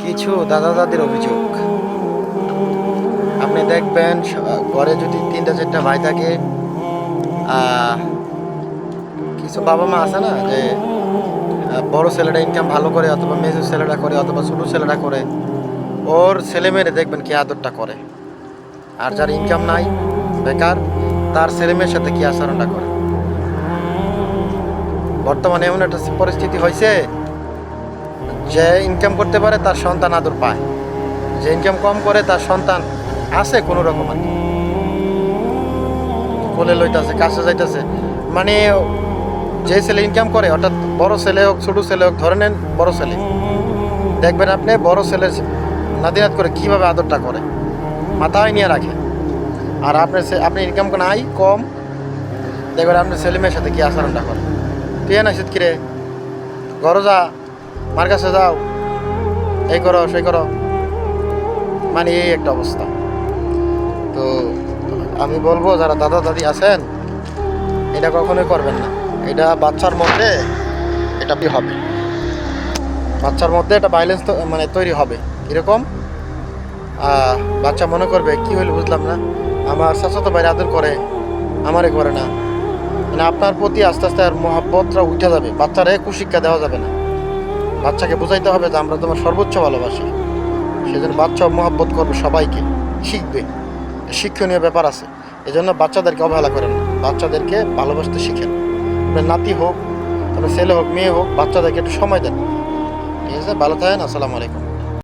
কিছু দাদা দাদির অভিযোগ, আপনি দেখবেন ঘরে যদি 3টা 4টা ভাই থাকে, কিছু বাবা মা আছে না যে বড় ছেলেটা ইনকাম ভালো করে অথবা মেজো ছেলেটা করে অথবা ছোট ছেলেটা করে, ওর ছেলে মেয়েরে দেখবেন কি আদরটা করে। আর যার ইনকাম নাই, বেকার, তার ছেলে মেয়ের সাথে কি আচরণটা করে। বর্তমানে এমন একটা পরিস্থিতি হয়েছে, যে ইনকাম করতে পারে তার সন্তান আদর পায়, যে ইনকাম কম করে তার সন্তান আছে কোনো রকম আর কি, কোলে লইতেছে, কাছে যাইতেছে। মানে যে ছেলে ইনকাম করে, অর্থাৎ বড় ছেলে হোক ছোট ছেলে হোক, ধরে নেন বড় ছেলে, দেখবেন আপনি বড় ছেলের নাদিনাত করে কীভাবে আদরটা করে, মাথায় নিয়ে রাখে। আর আপনি ইনকাম নাই কম, দেখবেন আপনার ছেলে মেয়ের সাথে কী আচরণটা করে। তুই না শীত কিরে, ঘরে যা, মার কাছে যাও, এই করো সেই করো, মানে এই একটা অবস্থা। তো আমি বলবো যারা দাদা দাদি আছেন, এটা কখনোই করবেন না। এটা বাচ্চার মধ্যে এটা হবে, বাচ্চার মধ্যে একটা ভাইলেন্স মানে তৈরি হবে। কীরকম? বাচ্চা মনে করবে কি হইলো বুঝলাম না, আমার চাচাতো ভাই আদর করে, আমারে করে না। মানে আপনার প্রতি আস্তে আস্তে আর মহাব্বতটা উঠে যাবে। বাচ্চারে কুশিক্ষা দেওয়া যাবে না, বাচ্চাকে বোঝাইতে হবে যে আমরা তোমার সর্বোচ্চ ভালোবাসি। সেজন্য বাচ্চা মহাব্বত করবে, সবাইকে শিখবে, শিক্ষণীয় ব্যাপার আছে। এজন্য বাচ্চাদেরকে অবহেলা করেন না, বাচ্চাদেরকে ভালোবাসতে শিখেন। আপনার নাতি হোক, আপনার ছেলে হোক মেয়ে হোক, বাচ্চাদেরকে একটু সময় দেন। ঠিক আছে, ভালো থাকেন। আসসালামু আলাইকুম।